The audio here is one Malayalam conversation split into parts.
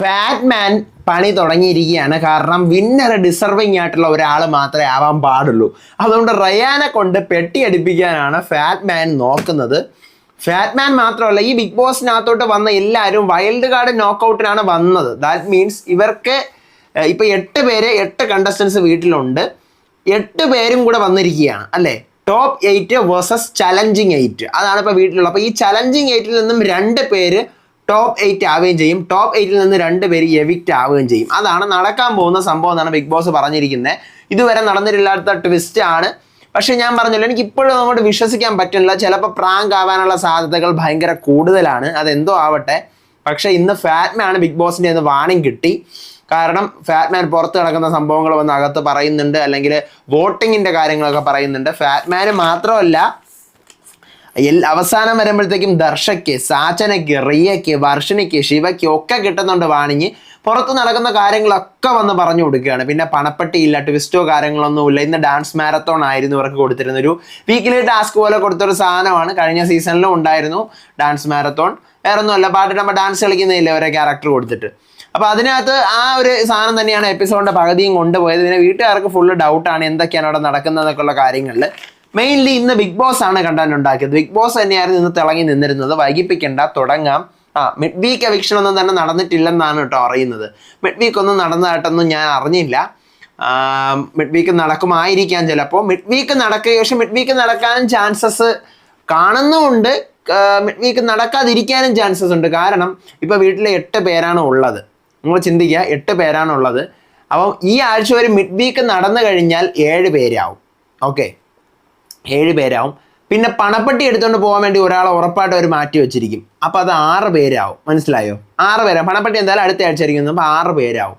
ഫാറ്റ് മാൻ പണി തുടങ്ങിയിരിക്കുകയാണ്. കാരണം വിന്നർ ഡിസർവിങ് ആയിട്ടുള്ള ഒരാൾ മാത്രമേ ആവാൻ പാടുള്ളൂ. അതുകൊണ്ട് റയാനെ കൊണ്ട് പെട്ടി അടിപ്പിക്കാനാണ് ഫാറ്റ് മാൻ നോക്കുന്നത്. ഫാറ്റ് മാൻ മാത്രമല്ല, ഈ ബിഗ് ബോസിനകത്തോട്ട് വന്ന എല്ലാവരും വൈൽഡ് കാർഡ് നോക്കൗട്ടിനാണ് വന്നത്. ദാറ്റ് മീൻസ് ഇവർക്ക് ഇപ്പൊ 8 കണ്ടസ്റ്റൻസ് വീട്ടിലുണ്ട്. 8 പേരും കൂടെ വന്നിരിക്കുകയാണ് അല്ലേ. ടോപ്പ് 8 വേഴ്സസ് ചലഞ്ചിങ് 8 അതാണ് ഇപ്പോൾ വീട്ടിലുള്ളത്. അപ്പോൾ ഈ ചലഞ്ചിങ് 8 നിന്നും 2 പേര് ടോപ്പ് 8 ആവുകയും ചെയ്യും. ടോപ്പ് 8 നിന്ന് 2 പേര് എവിക്റ്റ് ആവുകയും ചെയ്യും. അതാണ് നടക്കാൻ പോകുന്ന സംഭവം എന്നാണ് ബിഗ് ബോസ് പറഞ്ഞിരിക്കുന്നത്. ഇതുവരെ നടന്നിട്ടില്ലാത്ത ട്വിസ്റ്റ് ആണ്. പക്ഷെ ഞാൻ പറഞ്ഞല്ലോ, എനിക്ക് ഇപ്പോഴും അങ്ങോട്ട് വിശ്വസിക്കാൻ പറ്റില്ല. ചിലപ്പോൾ പ്രാങ്ക് ആവാനുള്ള സാധ്യതകൾ ഭയങ്കര കൂടുതലാണ്. അതെന്തോ ആവട്ടെ. പക്ഷെ ഇന്ന് ഫാറ്റ് മാൻ ബിഗ് ബോസിൻ്റെ നിന്ന് വാണിംഗ് കിട്ടി. കാരണം ഫാറ്റ് മാൻ പുറത്ത് നടക്കുന്ന സംഭവങ്ങൾ വന്ന് അകത്ത് പറയുന്നുണ്ട്, അല്ലെങ്കിൽ വോട്ടിങ്ങിൻ്റെ കാര്യങ്ങളൊക്കെ പറയുന്നുണ്ട്. ഫാറ്റ് മാന് മാത്രമല്ല, അവസാനം വരുമ്പോഴത്തേക്കും ദർശയ്ക്ക്, സാച്ചനയ്ക്ക്, റിയയ്ക്ക്, വർഷണിക്ക്, ശിവയ്ക്ക് ഒക്കെ കിട്ടുന്നുണ്ട് വാണിങ്. പുറത്ത് നടക്കുന്ന കാര്യങ്ങളൊക്കെ വന്ന് പറഞ്ഞു കൊടുക്കുകയാണ്. പിന്നെ പണപ്പെട്ടിയില്ല, ട്വിസ്റ്റോ കാര്യങ്ങളൊന്നുമില്ല. ഇന്ന് ഡാൻസ് മാരത്തോൺ ആയിരുന്നു ഇവർക്ക് കൊടുത്തിരുന്നൊരു വീക്കിലി ടാസ്ക് പോലെ കൊടുത്തൊരു സാധനമാണ്. കഴിഞ്ഞ സീസണിലും ഉണ്ടായിരുന്നു ഡാൻസ് മാരത്തോൺ. വേറെ ഒന്നുമല്ല, പാട്ടിടുമ്പോൾ ഡാൻസ് കളിക്കുന്നില്ല ഓരോ ക്യാരക്ടർ കൊടുത്തിട്ട്. അപ്പോൾ അതിനകത്ത് ആ ഒരു സാധനം തന്നെയാണ് എപ്പിസോഡിൻ്റെ പകുതിയും കൊണ്ടുപോയത്. പിന്നെ വീട്ടുകാർക്ക് ഫുള്ള് ഡൗട്ടാണ് എന്തൊക്കെയാണ് അവിടെ നടക്കുന്നതൊക്കെയുള്ള കാര്യങ്ങളിൽ. മെയിൻലി ഇന്ന് ബിഗ് ബോസ് ആണ് കണ്ടന്റ് ഉണ്ടാക്കിയത്. ബിഗ് ബോസ് തന്നെയായിരുന്നു ഇന്ന് തിളങ്ങി നിന്നിരുന്നത്. വൈകിപ്പിക്കേണ്ട, തുടങ്ങാം. മിഡ് വീക്ക് എവിക്ഷൻ ഒന്നും തന്നെ നടന്നിട്ടില്ലെന്നാണ് കേട്ടോ അറിയുന്നത്. മിഡ് വീക്ക് ഒന്നും നടന്നതായിട്ടൊന്നും ഞാൻ അറിഞ്ഞില്ല. മിഡ് വീക്ക് നടക്കുമായിരിക്കാം ചിലപ്പോൾ. മിഡ് വീക്ക് നടക്കുക, പക്ഷെ മിഡ് വീക്ക് നടക്കാനും ചാൻസസ് കാണുന്നുമുണ്ട്. മിഡ് വീക്ക് നടക്കാതിരിക്കാനും ചാൻസസ് ഉണ്ട്. കാരണം ഇപ്പോൾ വീട്ടിൽ 8 പേരാണ് ഉള്ളത്. നിങ്ങൾ ചിന്തിക്കുക, 8 പേരാണ് ഉള്ളത്. അപ്പം ഈ ആഴ്ച ഒരു മിഡ് വീക്ക് നടന്നു കഴിഞ്ഞാൽ 7 പേരാവും. ഓക്കെ, 7 പേരാവും. പിന്നെ പണപ്പെട്ടി എടുത്തുകൊണ്ട് പോകാൻ വേണ്ടി ഒരാളെ ഉറപ്പായിട്ട് അവർ മാറ്റി വെച്ചിരിക്കും. അപ്പോൾ അത് 6 പേരാവും. മനസ്സിലായോ? 6 പേരാവും. പണപ്പെട്ടി എന്തായാലും അടുത്ത ആഴ്ച ആയിരിക്കും. അപ്പോൾ 6 പേരാവും.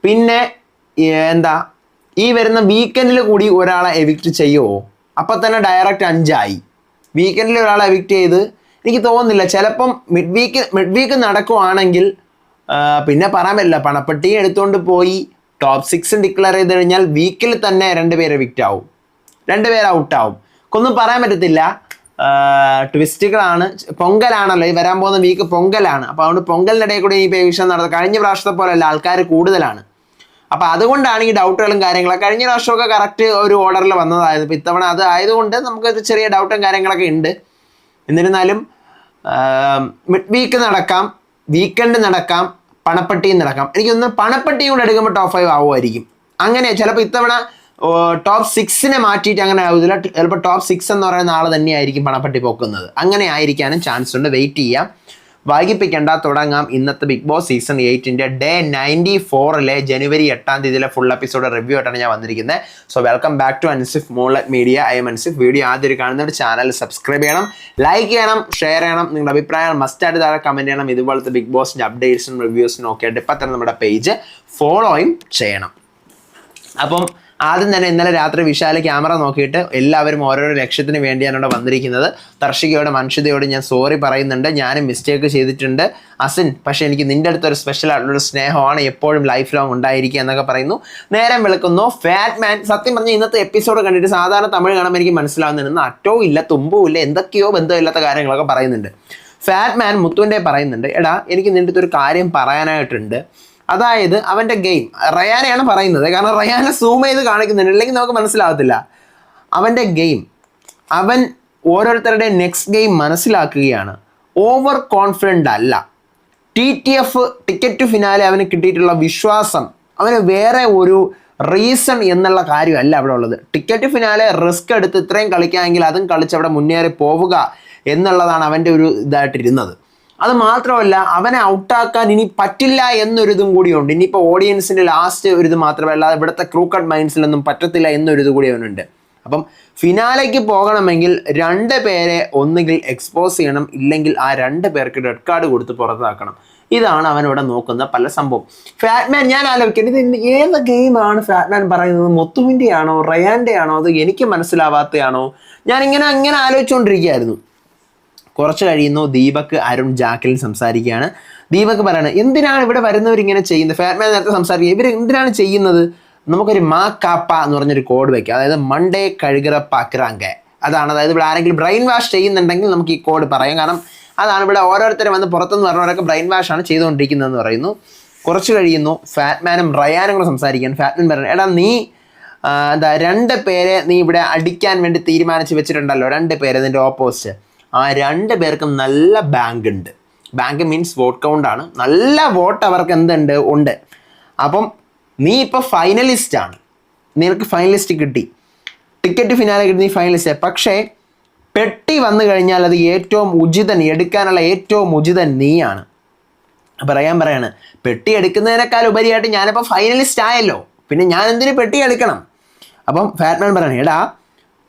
പിന്നെ ഈ വരുന്ന വീക്കെൻഡിൽ കൂടി ഒരാളെ എവിക്റ്റ് ചെയ്യുമോ? അപ്പോൾ തന്നെ ഡയറക്റ്റ് 5 ആയി. വീക്കെൻഡിൽ ഒരാളെ എവിക്റ്റ് ചെയ്ത് എനിക്ക് തോന്നുന്നില്ല. ചിലപ്പം മിഡ് വീക്ക് നടക്കുവാണെങ്കിൽ പിന്നെ പറയാൻ പറ്റില്ല. പണപ്പെട്ടി എടുത്തുകൊണ്ട് പോയി ടോപ്പ് 6 ഡിക്ലെയർ ചെയ്ത് കഴിഞ്ഞാൽ വീക്കിൽ തന്നെ 2 പേര് എവിക്റ്റ് ആവും, 2 പേര് ഔട്ടാവും. ഒന്നും പറയാൻ പറ്റത്തില്ല. ട്വിസ്റ്റുകളാണ്. പൊങ്കലാണല്ലോ ഈ വരാൻ പോകുന്ന വീക്ക്, പൊങ്കലാണ്. അപ്പോൾ അതുകൊണ്ട് പൊങ്കലിനിടയിൽ കൂടി ഇനിയിപ്പോൾ എവിക്ഷൻ നടത്തുന്നത്. കഴിഞ്ഞ പ്രാവശ്യത്തെ പോലെയല്ല, ആൾക്കാർ കൂടുതലാണ്. അപ്പോൾ അതുകൊണ്ടാണ് ഈ ഡൗട്ടുകളും കാര്യങ്ങളൊക്കെ. കഴിഞ്ഞ പ്രാവശ്യമൊക്കെ കറക്റ്റ് ഒരു ഓർഡറിൽ വന്നതായിരുന്നു. ഇപ്പോൾ ഇത്തവണ അത് ആയതുകൊണ്ട് നമുക്ക് ചെറിയ ഡൗട്ടും കാര്യങ്ങളൊക്കെ ഉണ്ട്. എന്നിരുന്നാലും മിഡ് വീക്ക് നടക്കാം, വീക്കെൻഡ് നടക്കാം, പണപ്പെട്ടിയും നടക്കാം. എനിക്കൊന്ന് പണപ്പെട്ടിയും കൂടെ എടുക്കുമ്പോൾ ടോപ്പ് 5 ആവുമായിരിക്കും. അങ്ങനെ ചിലപ്പോൾ ഇത്തവണ ടോപ്പ് 6 മാറ്റിയിട്ട് അങ്ങനെ ആവുന്നില്ല. ചിലപ്പോൾ ടോപ്പ് 6 എന്ന് പറയുന്ന ആൾ തന്നെയായിരിക്കും പണപ്പെട്ടി പൊക്കുന്നത്. അങ്ങനെ ആയിരിക്കാനും ചാൻസ് ഉണ്ട്. വെയിറ്റ് ചെയ്യാം, വൈകിപ്പിക്കേണ്ട, തുടങ്ങാം. ഇന്നത്തെ Bigg Boss season 8 day 94 January 8 full episode review ആയിട്ടാണ് ഞാൻ വന്നിരിക്കുന്നത്. So welcome back to Ansif Moonlight Media. I'm Ansif. Video ആദ്യം കാണുന്നവർ ചാനൽ സബ്സ്ക്രൈബ് ചെയ്യണം, ലൈക്ക് ചെയ്യണം, ഷെയർ ചെയ്യണം. നിങ്ങളുടെ അഭിപ്രായങ്ങൾ മസ്റ്റായിട്ട് താഴെ കമൻറ്റ് ചെയ്യണം. ഇതുപോലത്തെ ബിഗ് ബോസിൻ്റെ അപ്ഡേറ്റ്സും റിവ്യൂസും ഒക്കെ ആയിട്ട് ഇപ്പം തന്നെ നമ്മുടെ പേജ് ഫോളോയും ചെയ്യണം. അപ്പം ആദ്യം തന്നെ ഇന്നലെ രാത്രി വിശാല ക്യാമറ നോക്കിയിട്ട് എല്ലാവരും ഓരോരോ ലക്ഷ്യത്തിന് വേണ്ടിയാണ് ഇവിടെ വന്നിരിക്കുന്നത്. ദർശികയോട്, മനുഷ്യതയോട് ഞാൻ സോറി പറയുന്നുണ്ട്. ഞാനും മിസ്റ്റേക്ക് ചെയ്തിട്ടുണ്ട് അസിൻ. പക്ഷേ എനിക്ക് നിൻ്റെ അടുത്തൊരു സ്പെഷ്യൽ ആയിട്ടുള്ളൊരു സ്നേഹമാണ് എപ്പോഴും ലൈഫ് ലോങ് ഉണ്ടായിരിക്കുക എന്നൊക്കെ പറയുന്നു. നേരം വിളിക്കുന്നു. ഫാറ്റ് മാൻ സത്യം പറഞ്ഞാൽ ഇന്നത്തെ എപ്പിസോഡ് കണ്ടിട്ട് സാധാരണ തമിഴ് കാണുമ്പോൾ എനിക്ക് മനസ്സിലാവുന്നുണ്ട് അറ്റവും ഇല്ല തുമ്പവും ഇല്ല എന്തൊക്കെയോ ബന്ധമില്ലാത്ത കാര്യങ്ങളൊക്കെ പറയുന്നുണ്ട്. ഫാറ്റ് മാൻ മുത്തുവിൻ്റെ പറയുന്നുണ്ട്, എടാ എനിക്ക് നിൻ്റെ അടുത്തൊരു കാര്യം പറയാനായിട്ടുണ്ട്. അതായത് അവൻ്റെ ഗെയിം, റയാനെയാണ് പറയുന്നത്. കാരണം റയാനെ സൂം ചെയ്ത് കാണിക്കുന്നുണ്ട്, അല്ലെങ്കിൽ നമുക്ക് മനസ്സിലാവത്തില്ല. അവൻ്റെ ഗെയിം, അവൻ ഓരോരുത്തരുടെ നെക്സ്റ്റ് ഗെയിം മനസ്സിലാക്കുകയാണ്. ഓവർ കോൺഫിഡൻ്റ് അല്ല. TTF ടിക്കറ്റ് ടു ഫിനാലെ അവന് കിട്ടിയിട്ടുള്ള വിശ്വാസം, അവന് വേറെ ഒരു റീസൺ എന്നുള്ള കാര്യമല്ല അവിടെ ഉള്ളത്. ടിക്കറ്റ് ടു ഫിനാലെ റിസ്ക് എടുത്ത് ഇത്രയും കളിക്കാമെങ്കിൽ അതും കളിച്ച് അവിടെ മുന്നേറി പോവുക എന്നുള്ളതാണ് അവൻ്റെ ഒരു ഇതായിട്ടിരുന്നത്. അത് മാത്രമല്ല, അവനെ ഔട്ടാക്കാൻ ഇനി പറ്റില്ല എന്നൊരിതും കൂടിയുണ്ട്. ഇനിയിപ്പോൾ ഓഡിയൻസിൻ്റെ ലാസ്റ്റ് ഒരിത് മാത്രമല്ല, ഇവിടുത്തെ ക്രൂക്കഡ് മൈൻഡ്സിലൊന്നും പറ്റത്തില്ല എന്നൊരിത് കൂടി അവനുണ്ട്. അപ്പം ഫിനാലേക്ക് പോകണമെങ്കിൽ 2 പേരെ ഒന്നുകിൽ എക്സ്പോസ് ചെയ്യണം, ഇല്ലെങ്കിൽ ആ 2 പേർക്ക് റെഡ് കാർഡ് കൊടുത്ത് പുറത്താക്കണം. ഇതാണ് അവനിവിടെ നോക്കുന്ന പല സംഭവം. ഫാറ്റ്മാൻ ഞാൻ ആലോചിക്കുന്നത്, ഇത് ഏത് ഗെയിമാണ് ഫാറ്റ്മാൻ പറയുന്നത്? മുത്തുവിൻ്റെ ആണോ റയാൻ്റെ ആണോ? അത് എനിക്ക് മനസ്സിലാവാത്തയാണോ? ഞാനിങ്ങനെ ആലോചിച്ചുകൊണ്ടിരിക്കുകയായിരുന്നു. കുറച്ച് കഴിയുന്നു, ദീപക്, അരുൺ, ജാക്കലിൻ സംസാരിക്കുകയാണ്. ദീപക് പറയണത്, എന്തിനാണ് ഇവിടെ വരുന്നവരിങ്ങനെ ചെയ്യുന്നത്? ഫാറ്റ്മാൻ നേരത്തെ സംസാരിക്കുക, ഇവർ എന്തിനാണ് ചെയ്യുന്നത്? നമുക്കൊരു മാ കാപ്പ എന്ന് പറഞ്ഞൊരു കോഡ് വയ്ക്കുക. അതായത് മൺഡേ കഴുകറ പാക്രാങ്ക. അതാണ്. അതായത് ഇവിടെ ആരെങ്കിലും ബ്രെയിൻ വാഷ് ചെയ്യുന്നുണ്ടെങ്കിൽ നമുക്ക് ഈ കോഡ് പറയാം. കാരണം അതാണ് ഇവിടെ ഓരോരുത്തരും വന്ന് പുറത്തുനിന്ന് പറഞ്ഞവരൊക്കെ ബ്രെയിൻ വാഷ് ആണ് ചെയ്തുകൊണ്ടിരിക്കുന്നതെന്ന് പറയുന്നു. കുറച്ച് കഴിയുന്നു ഫാറ്റ്മാനും റയാനും കൂടെ സംസാരിക്കാൻ. ഫാറ്റ്മാൻ പറഞ്ഞു, എടാ നീ എന്താ 2 പേരെ നീ ഇവിടെ അടിക്കാൻ വേണ്ടി തീരുമാനിച്ച് വെച്ചിട്ടുണ്ടല്ലോ, 2 പേര് നിൻ്റെ ഓപ്പോസിറ്റ്. ആ 2 പേർക്കും നല്ല ബാങ്ക് ഉണ്ട്. ബാങ്ക് മീൻസ് വോട്ട് കൗണ്ടാണ്. നല്ല വോട്ട് അവർക്ക് എന്തുണ്ട് ഉണ്ട്. അപ്പം നീ ഇപ്പോൾ ഫൈനലിസ്റ്റ് ആണ്, നിനക്ക് ഫൈനലിസ്റ്റ് കിട്ടി, ടിക്കറ്റ് ഫിനാലെ കിട്ടി, നീ ഫൈനലിസ്റ്റ്. പക്ഷേ പെട്ടി വന്നു കഴിഞ്ഞാൽ അത് ഏറ്റവും ഉചിതൻ, എടുക്കാനുള്ള ഏറ്റവും ഉചിതൻ നീയാണ്. പറയാണ്, പെട്ടി എടുക്കുന്നതിനേക്കാൾ ഉപരിയായിട്ട് ഞാനിപ്പോൾ ഫൈനലിസ്റ്റ് ആയല്ലോ, പിന്നെ ഞാൻ എന്തിനു പെട്ടി എടുക്കണം? അപ്പം ഫാറ്റ്മാൻ പറയണേ, എടാ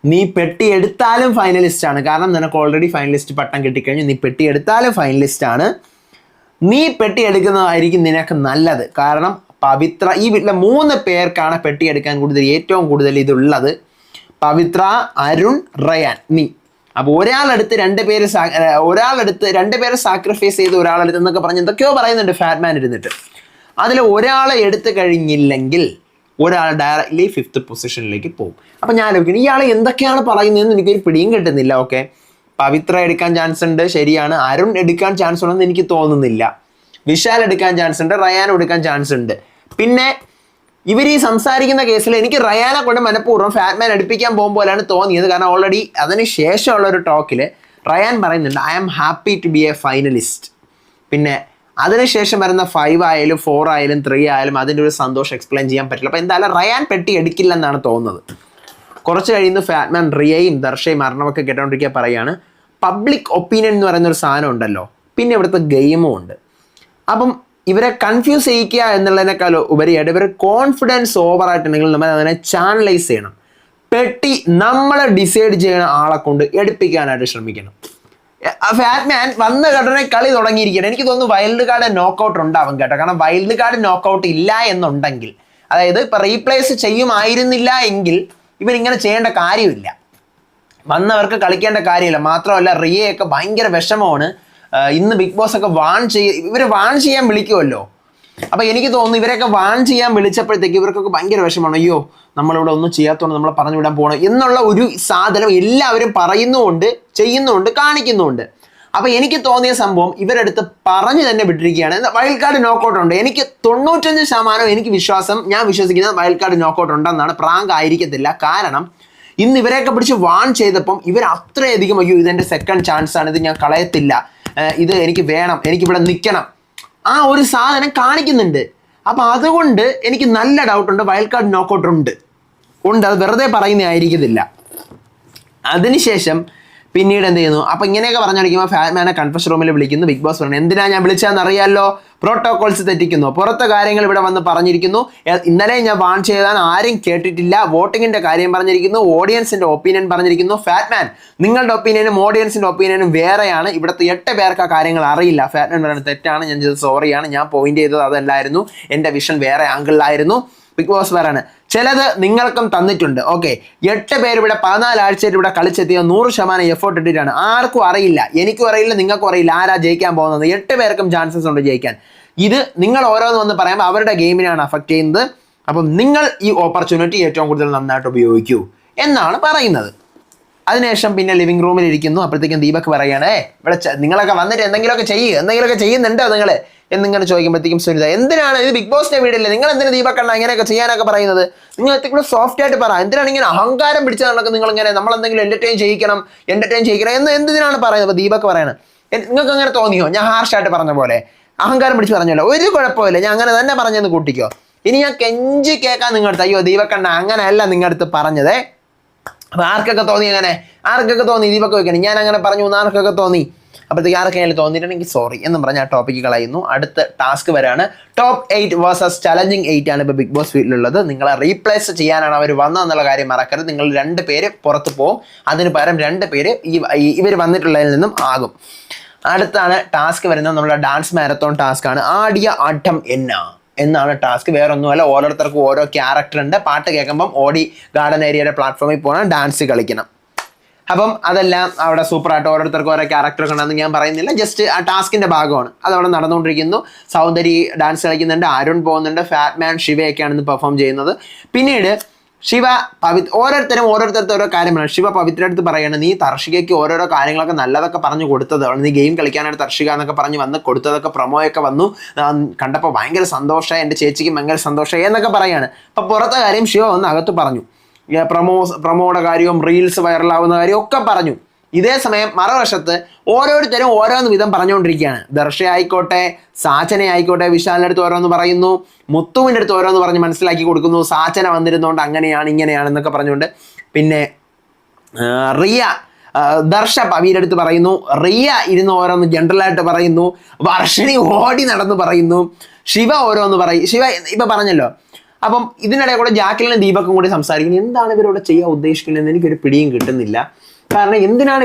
നീ പെട്ടി എടുത്താലും ഫൈനലിസ്റ്റ് ആണ്, കാരണം നിനക്ക് ഓൾറെഡി ഫൈനലിസ്റ്റ് പട്ടം കിട്ടിക്കഴിഞ്ഞു. നീ പെട്ടി എടുത്താലും ഫൈനലിസ്റ്റ് ആണ്. നീ പെട്ടി എടുക്കുന്നതായിരിക്കും നിനക്ക് നല്ലത്. കാരണം പവിത്ര, ഈ വീട്ടിലെ 3 പേർക്കാണ് പെട്ടി എടുക്കാൻ ഏറ്റവും കൂടുതൽ ഇതുള്ളത്. പവിത്ര, അരുൺ, റയാൻ, നീ. അപ്പോൾ ഒരാളെടുത്ത് 2 പേര് സാക്രിഫൈസ് ചെയ്ത് ഒരാളെടുത്ത് എന്നൊക്കെ പറഞ്ഞ് എന്തൊക്കെയോ പറയുന്നുണ്ട് ഫാറ്റ്മാൻ ഇരുന്നിട്ട്. അതിൽ ഒരാളെ എടുത്തു കഴിഞ്ഞില്ലെങ്കിൽ ഒരാൾ ഡയറക്റ്റ്ലി 5th പൊസിഷനിലേക്ക് പോകും. അപ്പം ഞാൻ ആലോചിക്കുന്നു, ഇയാൾ എന്തൊക്കെയാണ് പറയുന്നതെന്ന് എനിക്കൊരു പിടിയും കിട്ടുന്നില്ല. ഓക്കെ, പവിത്ര എടുക്കാൻ ചാൻസ് ഉണ്ട്, ശരിയാണ്. അരുൺ എടുക്കാൻ ചാൻസ് ഉണ്ടെന്ന് എനിക്ക് തോന്നുന്നില്ല. വിശാൽ എടുക്കാൻ ചാൻസ് ഉണ്ട്, റയാനും എടുക്കാൻ ചാൻസ് ഉണ്ട്. പിന്നെ ഇവർ ഈ സംസാരിക്കുന്ന കേസിൽ എനിക്ക് റയാനെ കൊണ്ട് മനഃപൂർവ്വം ഫാറ്റ്മാൻ എടുപ്പിക്കാൻ പോകുമ്പോഴാണ് തോന്നിയത്. കാരണം ഓൾറെഡി അതിന് ശേഷമുള്ള ഒരു ടോക്കിൽ റയാൻ പറയുന്നുണ്ട്, I am happy to be a finalist. പിന്നെ അതിനുശേഷം വരുന്ന 5 ആയാലും 4 ആയാലും 3 ആയാലും അതിൻ്റെ ഒരു സന്തോഷം എക്സ്പ്ലെയിൻ ചെയ്യാൻ പറ്റില്ല. അപ്പോൾ എന്തായാലും റയാൻ പെട്ടി എടുക്കില്ലെന്നാണ് തോന്നുന്നത്. കുറച്ച് കഴിയുന്നു ഫാറ്റ്മാൻ റിയയും ദർശയും മരണമൊക്കെ കേട്ടോണ്ടിരിക്കുക പറയാണ്, പബ്ലിക് ഒപ്പീനിയൻ എന്ന് പറയുന്നൊരു സാധനം ഉണ്ടല്ലോ, പിന്നെ ഇവിടുത്തെ ഗെയിമും ഉണ്ട്. അപ്പം ഇവരെ കൺഫ്യൂസ് ചെയ്യിക്കുക എന്നുള്ളതിനേക്കാൾ ഉപരിയായിട്ട് ഇവർ കോൺഫിഡൻസ് ഓവറായിട്ടുണ്ടെങ്കിൽ നമ്മൾ അതിനെ ചാനലൈസ് ചെയ്യണം. പെട്ടി നമ്മളെ ഡിസൈഡ് ചെയ്യുന്ന ആളെ കൊണ്ട് എടുപ്പിക്കാനായിട്ട് ശ്രമിക്കണം. ഫാറ്റ്മാൻ വന്ന ഘടന കളി തുടങ്ങിയിരിക്കുകയാണ്. എനിക്ക് തോന്നുന്നു വൈൽഡ് കാർഡ് നോക്കൗട്ട് ഉണ്ടാവും കേട്ടോ. കാരണം വൈൽഡ് കാർഡ് നോക്കൗട്ട് ഇല്ല എന്നുണ്ടെങ്കിൽ, അതായത് ഇപ്പം റീപ്ലേസ് ചെയ്യുമായിരുന്നില്ല എങ്കിൽ ഇവരിങ്ങനെ ചെയ്യേണ്ട കാര്യമില്ല, വന്നവർക്ക് കളിക്കേണ്ട കാര്യമില്ല. മാത്രമല്ല റിയയൊക്കെ ഭയങ്കര വിഷമമാണ്. ഇന്ന് ബിഗ് ബോസ് ഒക്കെ ഇവർ വാൺ ചെയ്യാൻ വിളിക്കുമല്ലോ. അപ്പം എനിക്ക് തോന്നുന്നു ഇവരെയൊക്കെ വാൺ ചെയ്യാൻ വിളിച്ചപ്പോഴത്തേക്ക് ഇവർക്കൊക്കെ ഭയങ്കര വിഷമമാണ്. അയ്യോ, നമ്മളിവിടെ ഒന്നും ചെയ്യാത്തതുകൊണ്ട് നമ്മളെ പറഞ്ഞു വിടാൻ പോകണം എന്നുള്ള ഒരു സാധനം എല്ലാവരും പറയുന്നുമുണ്ട്, ചെയ്യുന്നുമുണ്ട്, കാണിക്കുന്നുമുണ്ട്. അപ്പം എനിക്ക് തോന്നിയ സംഭവം ഇവരെടുത്ത് പറഞ്ഞു തന്നെ വിട്ടിരിക്കുകയാണ്. വൈൽഡ് കാർഡ് നോക്കൗട്ട് ഉണ്ട്. എനിക്ക് 95% എനിക്ക് ഞാൻ വിശ്വസിക്കുന്നത് വൈൽഡ് കാർഡ് നോക്കൗട്ട് ഉണ്ടെന്നാണ്. പ്രാങ്ക് ആയിരിക്കത്തില്ല. കാരണം ഇന്ന് ഇവരെയൊക്കെ പിടിച്ച് വാൺ ചെയ്തപ്പം ഇവർ അത്രയധികം, അയ്യോ ഇതെൻ്റെ സെക്കൻഡ് ചാൻസ് ആണ്, ഇത് ഞാൻ കളയത്തില്ല, ഇത് എനിക്ക് വേണം, എനിക്കിവിടെ നിൽക്കണം, ആ ഒരു സാധനം കാണിക്കുന്നുണ്ട്. അപ്പം അതുകൊണ്ട് എനിക്ക് നല്ല ഡൗട്ടുണ്ട് വൈൽഡ് കാർഡ് നോക്കൗട്ട് ഉണ്ട്. അത് വെറുതെ പറയുന്നതായിരിക്കത്തില്ല. അതിനുശേഷം പിന്നീട് എന്ത് ചെയ്യുന്നു, അപ്പം ഇങ്ങനെയൊക്കെ പറഞ്ഞടിക്കുമ്പോൾ ഫാറ്റ്മാനെ കൺഫഷൻ റൂമിൽ വിളിക്കുന്നു. ബിഗ് ബോസ് പറഞ്ഞു, എന്തിനാ ഞാൻ വിളിച്ചതെന്ന് അറിയാമല്ലോ, പ്രോട്ടോകോൾസ് തെറ്റിക്കുന്നു, പുറത്തെ കാര്യങ്ങൾ ഇവിടെ വന്ന് പറഞ്ഞിരിക്കുന്നു, ഇന്നലെ ഞാൻ വാൺ ചെയ്താൽ ആരും കേട്ടിട്ടില്ല, വോട്ടിങ്ങിൻ്റെ കാര്യം പറഞ്ഞിരിക്കുന്നു, ഓഡിയൻസിൻ്റെ ഒപ്പീനിയൻ പറഞ്ഞിരിക്കുന്നു. ഫാറ്റ്മാൻ, നിങ്ങളുടെ ഒപ്പീനിയനും ഓഡിയൻസിൻ്റെ ഒപ്പീനിയനും വേറെയാണ്, ഇവിടുത്തെ 8 പേർക്ക് ആ കാര്യങ്ങൾ അറിയില്ല. ഫാറ്റ്മാൻ പറയുന്നത് തെറ്റാണ്, ഞാൻ ചെയ്തത് സോറിയാണ്, ഞാൻ പോയിന്റ് ചെയ്തത് അതല്ലായിരുന്നു, എൻ്റെ വിഷൻ വേറെ ആംഗിളിലായിരുന്നു. ബിഗ് ബോസ് പറയാണ്, ചിലത് നിങ്ങൾക്കും തന്നിട്ടുണ്ട്. ഓക്കെ, 8 പേര് ഇവിടെ 14 ആഴ്ചയായിട്ട് ഇവിടെ കളിച്ചെത്തിയ 100% എഫേർട്ട് ഇട്ടിട്ടാണ്. ആർക്കും അറിയില്ല, എനിക്കും അറിയില്ല, നിങ്ങൾക്കും അറിയില്ല ആരാ ജയിക്കാൻ പോകുന്നത്. 8 പേർക്കും ചാൻസസ് ഉണ്ട് ജയിക്കാൻ. ഇത് നിങ്ങൾ ഓരോന്ന് വന്ന് പറയുമ്പോൾ അവരുടെ ഗെയിമിനാണ് അഫക്റ്റ് ചെയ്യുന്നത്. അപ്പം നിങ്ങൾ ഈ ഓപ്പർച്യൂണിറ്റി ഏറ്റവും കൂടുതൽ നന്നായിട്ട് ഉപയോഗിക്കൂ എന്നാണ് പറയുന്നത്. അതിനുശേഷം പിന്നെ ലിവിംഗ് റൂമിൽ ഇരിക്കുന്നു. അപ്പോഴത്തേക്കും ദീപക് പറയണേ, ഇവിടെ നിങ്ങളൊക്കെ വന്നിട്ട് എന്തെങ്കിലുമൊക്കെ ചെയ്യുന്നുണ്ടോ നിങ്ങൾ എന്നിങ്ങനെ ചോദിക്കുമ്പോഴത്തേക്കും സുനിത, എന്തിനാണ് ഇത് ബിഗ് ബോസിന്റെ വീടല്ലേ, നിങ്ങൾ എന്തിനാ ദീപകണ്ണ ഇങ്ങനെയൊക്കെ ചെയ്യാനൊക്കെ പറയുന്നത്, നിങ്ങൾ എത്തിക്കൂടെ സോഫ്റ്റ് ആയിട്ട് പറ, എന്തിനാണ് ഇങ്ങനെ അഹങ്കാരം പിടിച്ചതൊക്കെ നിങ്ങൾ ഇങ്ങനെ നമ്മളെന്തെങ്കിലും എന്റർടൈൻ ചെയ്യിക്കണം എന്തിനാണ് പറയുന്നത്. അപ്പോൾ ദീപക് പറയണം, നിങ്ങൾക്ക് അങ്ങനെ തോന്നിയോ ഞാൻ ഹാർഷായിട്ട് പറഞ്ഞ പോലെ, അഹങ്കാരം പിടിച്ച് പറഞ്ഞല്ലോ, ഒരു കുഴപ്പമില്ല, ഞാൻ അങ്ങനെ തന്നെ പറഞ്ഞെന്ന് കൂട്ടിക്കോ, ഇനി ഞാൻ കെഞ്ചി കേൾക്കാൻ നിങ്ങളുടെ അയ്യോ ദീപകണ്ണ അങ്ങനെയല്ല നിങ്ങളുടെ അടുത്ത് പറഞ്ഞതേ. അപ്പോൾ ആർക്കൊക്കെ തോന്നി ദീപക് വയ്ക്കണം ഞാൻ അങ്ങനെ പറഞ്ഞു എന്ന് ആർക്കൊക്കെ തോന്നി. അപ്പോഴത്തേക്ക് ആർക്കെങ്കിലും തോന്നിയിട്ടുണ്ടെങ്കിൽ സോറി എന്നും പറഞ്ഞ് ആ ടോപ്പിക്ക് കളയുന്നു. അടുത്ത ടാസ്ക് വരാണ്. ടോപ്പ് 8 വേഴ്സസ് ചലഞ്ചിങ് 8 ആണ് ഇപ്പോൾ ബിഗ് ബോസ് വീട്ടിലുള്ളത്. നിങ്ങളെ റീപ്ലേസ് ചെയ്യാനാണ് അവർ വന്നതെന്നുള്ള കാര്യം മറക്കരുത്. നിങ്ങൾ 2 പേര് പുറത്ത് പോകും, അതിന് പകരം 2 പേര് ഇവർ വന്നിട്ടുള്ളതിൽ നിന്നും ആകും. അടുത്താണ് ടാസ്ക് വരുന്നത്, നമ്മുടെ ഡാൻസ് മാരത്തോൺ ടാസ്ക് ആണ്. ആടിയ ആട്ടം എന്നാണ് ടാസ്ക്. വേറൊന്നുമല്ല, ഓരോരുത്തർക്കും ഓരോ ക്യാരക്ടർ ഉണ്ട്. പാട്ട് കേൾക്കുമ്പം ഓടി ഗാർഡൻ ഏരിയയുടെ പ്ലാറ്റ്ഫോമിൽ പോകണം, ഡാൻസ് കളിക്കണം. അപ്പം അതെല്ലാം അവിടെ സൂപ്പറായിട്ട് ഓരോരുത്തർക്കും ഓരോ ക്യാരക്ടർ ഉണ്ടെന്ന് ഞാൻ പറയുന്നില്ല, ജസ്റ്റ് ആ ടാസ്കിൻ്റെ ഭാഗമാണ്. അതവിടെ നടന്നുകൊണ്ടിരിക്കുന്നു. സൗന്ദര്യ ഡാൻസ് കളിക്കുന്നുണ്ട്, അരുൺ പോകുന്നുണ്ട്, ഫാറ്റ്മാൻ ശിവയൊക്കെയാണ് ഇന്ന് പെർഫോം ചെയ്യുന്നത്. പിന്നീട് ശിവ ഓരോരുത്തരും ഓരോ കാര്യമാണ്. ശിവ പവിത്ര അടുത്ത് പറയാണ്, നീ തർഷികയ്ക്ക് ഓരോരോ കാര്യങ്ങളൊക്കെ നല്ലതൊക്കെ പറഞ്ഞു കൊടുത്തതാണ്, നീ ഗെയിം കളിക്കാനായിട്ട് തർഷിക എന്നൊക്കെ പറഞ്ഞ് വന്ന് കൊടുത്തതൊക്കെ പ്രൊമോയൊക്കെ വന്നു കണ്ടപ്പോൾ ഭയങ്കര സന്തോഷമായി, എൻ്റെ ചേച്ചിക്ക് ഭയങ്കര സന്തോഷമായി എന്നൊക്കെ പറയാണ്. അപ്പം പുറത്തെ കാര്യം ശിവ വന്ന് അകത്ത് പറഞ്ഞു, പ്രൊമോയുടെ കാര്യവും റീൽസ് വൈറലാവുന്ന കാര്യവും ഒക്കെ പറഞ്ഞു. ഇതേ സമയം മറുവശത്ത് ഓരോരുത്തരും ഓരോന്ന് വിധം പറഞ്ഞുകൊണ്ടിരിക്കുകയാണ്. ദർശ ആയിക്കോട്ടെ, സാചന ആയിക്കോട്ടെ, വിശാലിൻ്റെ അടുത്ത് ഓരോന്ന് പറയുന്നു, മുത്തുവിൻ്റെ അടുത്ത് ഓരോന്ന് പറഞ്ഞ് മനസ്സിലാക്കി കൊടുക്കുന്നു, സാചന വന്നിരുന്നോണ്ട് അങ്ങനെയാണ് ഇങ്ങനെയാണ് എന്നൊക്കെ പറഞ്ഞുകൊണ്ട്. പിന്നെ റിയ ദർശ പവിയുടെ അടുത്ത് പറയുന്നു, റിയ ഇരുന്ന് ഓരോന്ന് ജനറലായിട്ട് പറയുന്നു, വർഷിണി ഓടി നടന്ന് പറയുന്നു, ശിവ ഓരോന്ന് പറയും. ശിവ ഇപ്പം പറഞ്ഞല്ലോ. അപ്പം ഇതിനിടെ കൂടെ ജാക്ലിനും ദീപക്കും കൂടി സംസാരിക്കുന്നു. എന്താണ് ഇവരോട് ചെയ്യാൻ ഉദ്ദേശിക്കുന്നതെന്ന് എനിക്കൊരു പിടിയും കിട്ടുന്നില്ല. കാരണം എന്തിനാണ്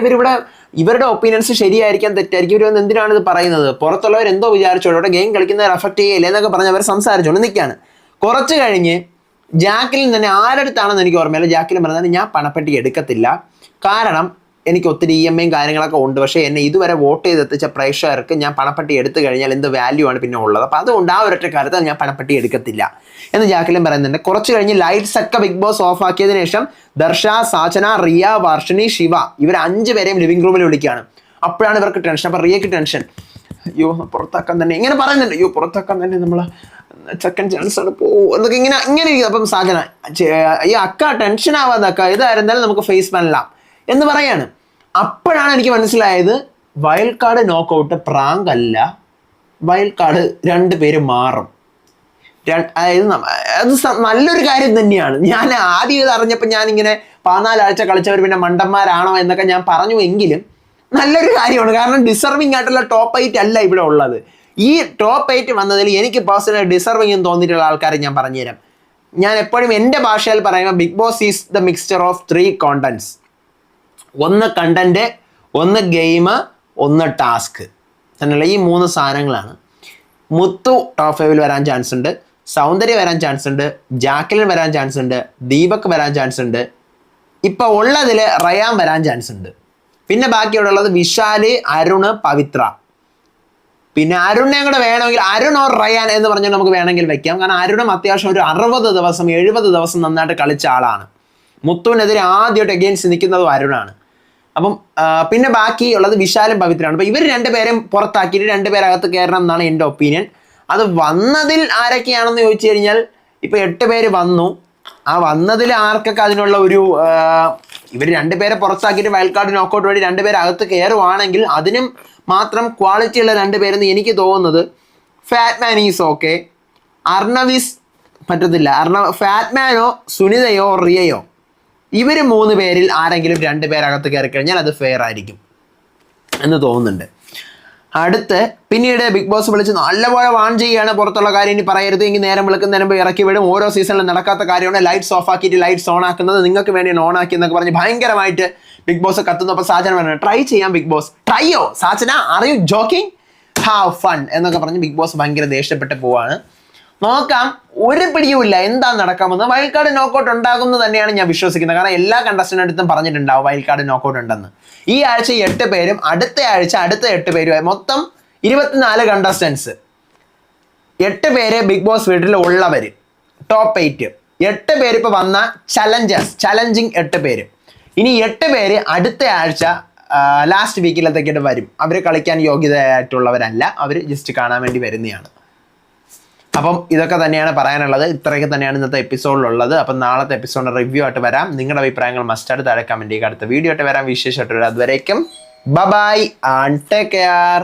ഇവരുടെ ഒപ്പീനിയൻസ് ശരിയായിരിക്കാം തെറ്റായിരിക്കും, ഇവർ എന്തിനാണ് ഇത് പറയുന്നത്, പുറത്തുള്ളവർ എന്തോ വിചാരിച്ചോളൂ, ഗെയിം കളിക്കുന്നവർ അഫക്റ്റ് ചെയ്യില്ല എന്നൊക്കെ പറഞ്ഞ് അവർ സംസാരിച്ചോണ്ട് നിൽക്കുകയാണ്. കുറച്ച് കഴിഞ്ഞ് ജാക്ലിൻ തന്നെ ആരടുത്താണെന്ന് എനിക്ക് ഓർമ്മയില്ല, ജാക്ലിൻ പറഞ്ഞാൽ ഞാൻ പണപ്പെട്ടി എടുക്കത്തില്ല, കാരണം എനിക്ക് ഒത്തിരി EMI കാര്യങ്ങളൊക്കെ ഉണ്ട്, പക്ഷേ എന്നെ ഇതുവരെ വോട്ട് ചെയ്തെത്തിച്ച പ്രേക്ഷകർക്ക് ഞാൻ പണപ്പെട്ടി എടുത്തു കഴിഞ്ഞാൽ എന്ത് വാല്യൂ ആണ് പിന്നെ ഉള്ളത്, അപ്പോൾ അതുകൊണ്ട് ആ ഒരൊറ്റ കാര്യത്തിൽ ഞാൻ പണപ്പെട്ടി എടുക്കത്തില്ല എന്ന് ജാക്ലിൻ പറയുന്നുണ്ട്. കുറച്ച് കഴിഞ്ഞ് ലൈറ്റ്സ് ഒക്കെ ബിഗ് ബോസ് ഓഫ് ആക്കിയതിനു ശേഷം ദർശ, സാചന, റിയ, വർഷിണി, ശിവ ഇവർ 5 പേരെയും ലിവിംഗ് റൂമിൽ വിളിക്കുകയാണ്. അപ്പോഴാണ് ഇവർക്ക് ടെൻഷൻ. അപ്പോൾ റിയക്ക് ടെൻഷൻ, അയ്യോ പുറത്താക്കാൻ തന്നെ ഇങ്ങനെ പറയുന്നുണ്ട്, അയ്യോ പുറത്താക്കാൻ തന്നെ നമ്മൾ സെക്കൻഡ് ചാൻസ് ആണ് എന്നൊക്കെ ഇങ്ങനെ ഇരിക്കും. അപ്പം സാചന, ഈ അക്ക ടെൻഷൻ ആവാതെ അക്ക, ഇതായിരുന്നാലും നമുക്ക് ഫേസ് പണലാം എന്ന് പറയാണ്. അപ്പോഴാണ് എനിക്ക് മനസ്സിലായത് വൈൽഡ് കാർഡ് നോക്കൗട്ട് പ്രാങ്ക് അല്ല, വൈൽഡ് കാർഡ് 2 പേര് മാറും. അതായത് അത് നല്ലൊരു കാര്യം തന്നെയാണ്. ഞാൻ ആദ്യം ഇത് അറിഞ്ഞപ്പോൾ ഞാനിങ്ങനെ 14 ആഴ്ച കളിച്ചവർ പിന്നെ മണ്ടന്മാരാണോ എന്നൊക്കെ ഞാൻ പറഞ്ഞു, എങ്കിലും നല്ലൊരു കാര്യമാണ്. കാരണം ഡിസർവിങ് ആയിട്ടുള്ള ടോപ്പ് 8 അല്ല ഇവിടെ ഉള്ളത്. ഈ ടോപ്പ് 8 വന്നതിൽ എനിക്ക് പേഴ്സണലി ഡിസർവിങ് എന്ന് തോന്നിയിട്ടുള്ള ആൾക്കാരെ ഞാൻ പറഞ്ഞുതരാം. ഞാൻ എപ്പോഴും എൻ്റെ ഭാഷയിൽ പറയുമ്പോൾ Big Boss is the mixture of 3 contents. ഒന്ന് കണ്ടന്റ്, ഒന്ന് ഗെയിം, ഒന്ന് ടാസ്ക് തന്നെയുള്ള ഈ 3 സാധനങ്ങളാണ്. മുത്തു ടോപ്പ് 5 വരാൻ ചാൻസ് ഉണ്ട്, സൗന്ദര്യ വരാൻ ചാൻസ് ഉണ്ട്, ജാക്ലിൻ വരാൻ ചാൻസ് ഉണ്ട്, ദീപക് വരാൻ ചാൻസ് ഉണ്ട്, ഇപ്പം ഉള്ളതിൽ റയാൻ വരാൻ ചാൻസ് ഉണ്ട്. പിന്നെ ബാക്കിയുള്ള ഉള്ളത് വിശാല്, അരുണ്, പവിത്ര. പിന്നെ അരുണിനെ കൂടെ വേണമെങ്കിൽ അരുൺ ഓർ റയാൻ എന്ന് പറഞ്ഞാൽ നമുക്ക് വേണമെങ്കിൽ വെക്കാം. കാരണം അരുണും അത്യാവശ്യം ഒരു 60 ദിവസം 70 ദിവസം നന്നായിട്ട് കളിച്ച ആളാണ്. മുത്തുവിനെതിരെ ആദ്യമായിട്ട് എഗെയിൻസ്റ്റ് നിൽക്കുന്നതും അരുണാണ്. അപ്പം പിന്നെ ബാക്കിയുള്ളത് വിശാലും പവിത്രയാണ്. അപ്പം ഇവർ 2 പേരെയും പുറത്താക്കിയിട്ട് 2 പേരകത്ത് കയറണം എന്നാണ് എൻ്റെ ഒപ്പീനിയൻ. അത് വന്നതിൽ ആരൊക്കെയാണെന്ന് ചോദിച്ചു കഴിഞ്ഞാൽ ഇപ്പം 8 പേര് വന്നു. ആ വന്നതിൽ ആർക്കൊക്കെ അതിനുള്ള ഒരു ഇവർ 2 പേരെ പുറത്താക്കിയിട്ട് വൈൽഡ് കാർഡ് നോക്കൗട്ട് വഴി 2 പേര് അകത്ത് കയറുവാണെങ്കിൽ അതിനും മാത്രം ക്വാളിറ്റി ഉള്ള 2 പേരെന്ന് എനിക്ക് തോന്നുന്നത് ഫാറ്റ്മാൻ ഈസ് ഓക്കെ, അർണവിസ് പറ്റത്തില്ല, ഫാറ്റ്മാനോ സുനിതയോ റിയയോ ഇവർ 3 പേരിൽ ആരെങ്കിലും 2 പേരകത്ത് കയറി കഴിഞ്ഞാൽ അത് ഫെയർ ആയിരിക്കും എന്ന് തോന്നുന്നുണ്ട്. അടുത്ത് പിന്നീട് ബിഗ് ബോസ് വിളിച്ച് നല്ലപോലെ വാൺ ചെയ്യുകയാണ്, പുറത്തുള്ള കാര്യം ഇനി പറയരുത്, എങ്കിൽ നേരം വിളിക്കുന്നതിന് മുമ്പ് ഇറക്കി വിടും, ഓരോ സീസണിലും നടക്കാത്ത കാര്യമാണ് ലൈറ്റ്സ് ഓഫ് ആക്കിയിട്ട് ലൈറ്റ്സ് ഓൺ ആക്കുന്നത്, നിങ്ങൾക്ക് വേണ്ടിയാണ് ഓൺ ആക്കി എന്നൊക്കെ പറഞ്ഞ് ഭയങ്കരമായിട്ട് ബിഗ് ബോസ് കത്തുന്നു. അപ്പോൾ സാചന പറഞ്ഞു ട്രൈ ചെയ്യാം ബിഗ് ബോസ്. ട്രൈയോ Sachana, are you joking, have fun എന്നൊക്കെ പറഞ്ഞ് ബിഗ് ബോസ് ഭയങ്കര ദേഷ്യപ്പെട്ട് പോവാണ്. നോക്കാം, ഒരു പിടിയുമില്ല എന്താ നടക്കാമെന്ന്. വൈൽഡ് കാർഡ് നോക്കൗട്ട് ഉണ്ടാകുമെന്ന് തന്നെയാണ് ഞാൻ വിശ്വസിക്കുന്നത്. കാരണം എല്ലാ കണ്ടസ്റ്റന്റും പറഞ്ഞിട്ടുണ്ടാവും വൈൽഡ് കാർഡ് നോക്കൗട്ട് ഉണ്ടെന്ന്. ഈ ആഴ്ച 8 പേരും അടുത്ത ആഴ്ച അടുത്ത 8 പേരുമായി മൊത്തം 24 കണ്ടസ്റ്റൻസ്. 8 പേര് ബിഗ് ബോസ് വീട്ടിൽ ഉള്ളവർ ടോപ്പ് 8, 8 പേര് ഇപ്പോൾ വന്ന ചലഞ്ചിങ് 8 പേര്. ഇനി 8 പേര് അടുത്ത ആഴ്ച ലാസ്റ്റ് വീക്കിലത്തേക്കിട്ട് വരും. അവർ കളിക്കാൻ യോഗ്യതയായിട്ടുള്ളവരല്ല, അവർ ജസ്റ്റ് കാണാൻ വേണ്ടി വരുന്നതാണ്. അപ്പം ഇതൊക്കെ തന്നെയാണ് പറയാനുള്ളത്. ഇത്രയൊക്കെ തന്നെയാണ് ഇന്നത്തെ എപ്പിസോഡിലുള്ളത്. അപ്പം നാളത്തെ എപ്പിസോഡിന് റിവ്യൂ ആയിട്ട് വരാം. നിങ്ങളുടെ അഭിപ്രായങ്ങൾ മസ്റ്റായിട്ട് താഴെ കമൻറ്റ് ചെയ്യുക. അടുത്ത വീഡിയോ ആയിട്ട് വരാം, വിശേഷമായിട്ട് വരാം. അതുവരേക്കും ബൈ ആൻഡ് ടേക്ക് കെയർ.